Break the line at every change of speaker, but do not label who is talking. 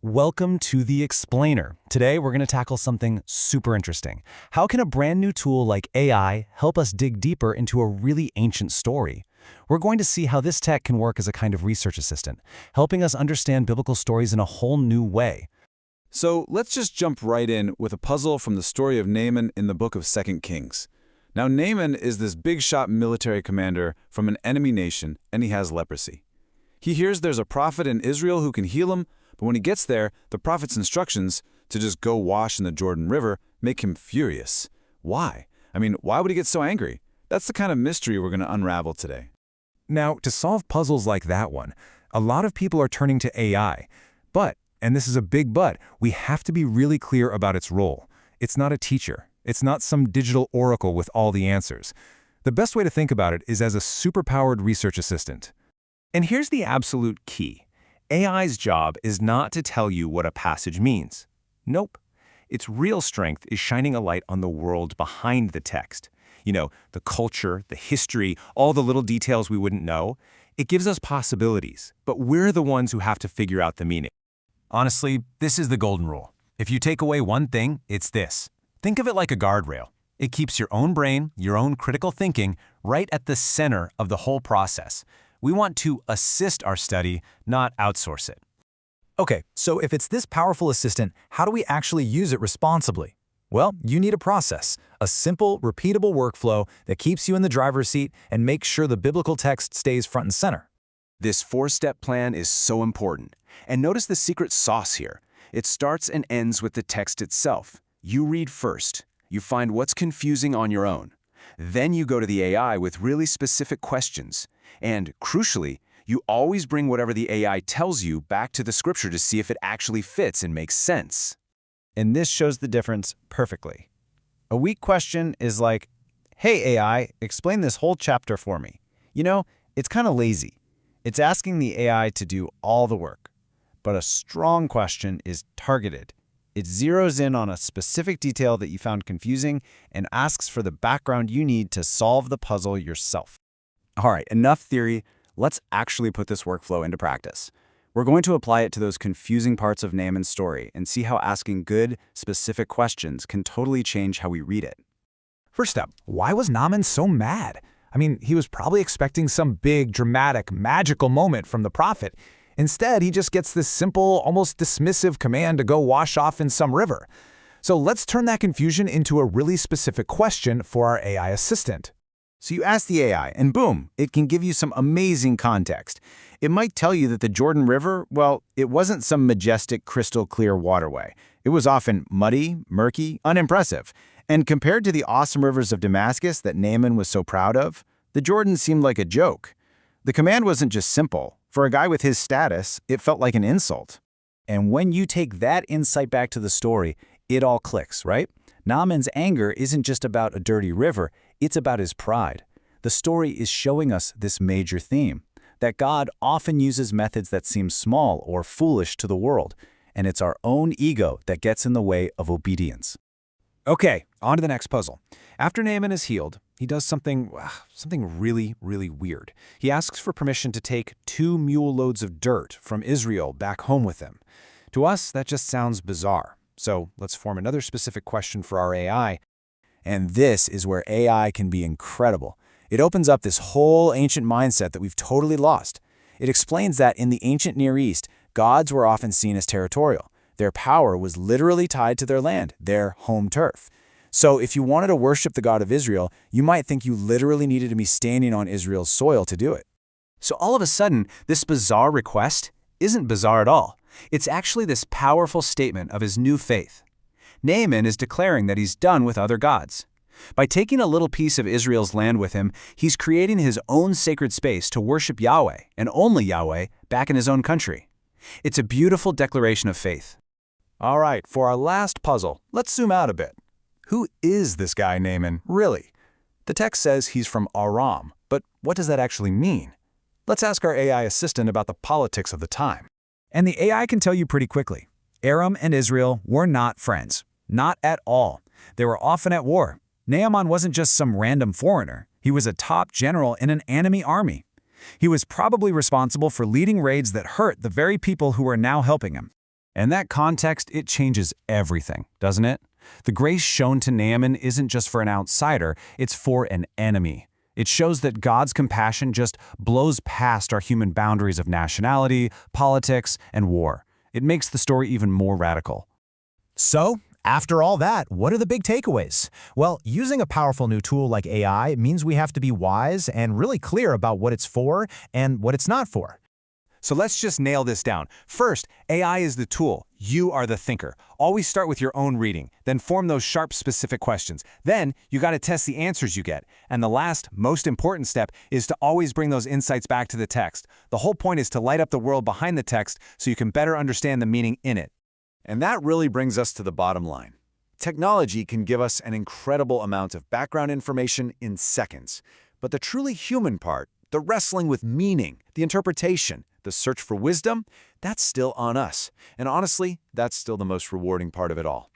Welcome to The Explainer. Today, we're going to tackle something super interesting. How can a brand new tool like AI help us dig deeper into a really ancient story? We're going to see how this tech can work as a kind of research assistant, helping us understand biblical stories in a whole new way.
So let's just jump right in with a puzzle from the story of Naaman in the book of 2 Kings. Now, Naaman is this big-shot military commander from an enemy nation, and he has leprosy. He hears there's a prophet in Israel who can heal him, but when he gets there, the prophet's instructions to just go wash in the Jordan River make him furious. Why? Why would he get so angry? That's the kind of mystery we're going to unravel today.
Now, to solve puzzles like that one, a lot of people are turning to AI. But, and this is a big but, we have to be really clear about its role. It's not a teacher. It's not some digital oracle with all the answers. The best way to think about it is as a superpowered research assistant.
And here's the absolute key. AI's job is not to tell you what a passage means. Nope. Its real strength is shining a light on the world behind the text. You know, the culture, the history, all the little details we wouldn't know. It gives us possibilities, but we're the ones who have to figure out the meaning.
Honestly, this is the golden rule. If you take away one thing, it's this. Think of it like a guardrail. It keeps your own brain, your own critical thinking, right at the center of the whole process. We want to assist our study, not outsource it.
Okay, so if it's this powerful assistant, how do we actually use it responsibly? Well, you need a process, a simple, repeatable workflow that keeps you in the driver's seat and makes sure the biblical text stays front and center.
This four-step plan is so important. And notice the secret sauce here. It starts and ends with the text itself. You read first. You find what's confusing on your own. Then you go to the AI with really specific questions. And, crucially, you always bring whatever the AI tells you back to the scripture to see if it actually fits and makes sense.
And this shows the difference perfectly. A weak question is like, hey AI, explain this whole chapter for me. You know, it's kind of lazy. It's asking the AI to do all the work. But a strong question is targeted. It zeroes in on a specific detail that you found confusing and asks for the background you need to solve the puzzle yourself.
All right, enough theory. Let's actually put this workflow into practice. We're going to apply it to those confusing parts of Naaman's story and see how asking good, specific questions can totally change how we read it.
First up, why was Naaman so mad? He was probably expecting some big, dramatic, magical moment from the prophet. Instead, he just gets this simple, almost dismissive command to go wash off in some river. So let's turn that confusion into a really specific question for our AI assistant.
So you ask the AI, and boom, it can give you some amazing context. It might tell you that the Jordan River, well, it wasn't some majestic, crystal-clear waterway. It was often muddy, murky, unimpressive. And compared to the awesome rivers of Damascus that Naaman was so proud of, the Jordan seemed like a joke. The command wasn't just simple. For a guy with his status, it felt like an insult. And when you take that insight back to the story, it all clicks, right? Naaman's anger isn't just about a dirty river, it's about his pride. The story is showing us this major theme, that God often uses methods that seem small or foolish to the world, and it's our own ego that gets in the way of obedience.
Okay, on to the next puzzle. After Naaman is healed, he does something really, really weird. He asks for permission to take 2 mule loads of dirt from Israel back home with him. To us, that just sounds bizarre. So let's form another specific question for our AI.
And this is where AI can be incredible. It opens up this whole ancient mindset that we've totally lost. It explains that in the ancient Near East, gods were often seen as territorial. Their power was literally tied to their land, their home turf. So if you wanted to worship the God of Israel, you might think you literally needed to be standing on Israel's soil to do it.
So all of a sudden, this bizarre request isn't bizarre at all. It's actually this powerful statement of his new faith. Naaman is declaring that he's done with other gods. By taking a little piece of Israel's land with him, he's creating his own sacred space to worship Yahweh, and only Yahweh, back in his own country. It's a beautiful declaration of faith.
All right, for our last puzzle, let's zoom out a bit. Who is this guy Naaman, really? The text says he's from Aram, but what does that actually mean? Let's ask our AI assistant about the politics of the time.
And the AI can tell you pretty quickly. Aram and Israel were not friends. Not at all. They were often at war. Naaman wasn't just some random foreigner. He was a top general in an enemy army. He was probably responsible for leading raids that hurt the very people who were now helping him.
And that context, it changes everything, doesn't it? The grace shown to Naaman isn't just for an outsider, it's for an enemy. It shows that God's compassion just blows past our human boundaries of nationality, politics, and war. It makes the story even more radical.
So, after all that, what are the big takeaways? Well, using a powerful new tool like AI means we have to be wise and really clear about what it's for and what it's not for.
So let's just nail this down. First, AI is the tool. You are the thinker. Always start with your own reading, then form those sharp, specific questions. Then you got to test the answers you get. And the last, most important step is to always bring those insights back to the text. The whole point is to light up the world behind the text so you can better understand the meaning in it.
And that really brings us to the bottom line. Technology can give us an incredible amount of background information in seconds. But the truly human part, the wrestling with meaning, the interpretation, the search for wisdom, that's still on us. And honestly, that's still the most rewarding part of it all.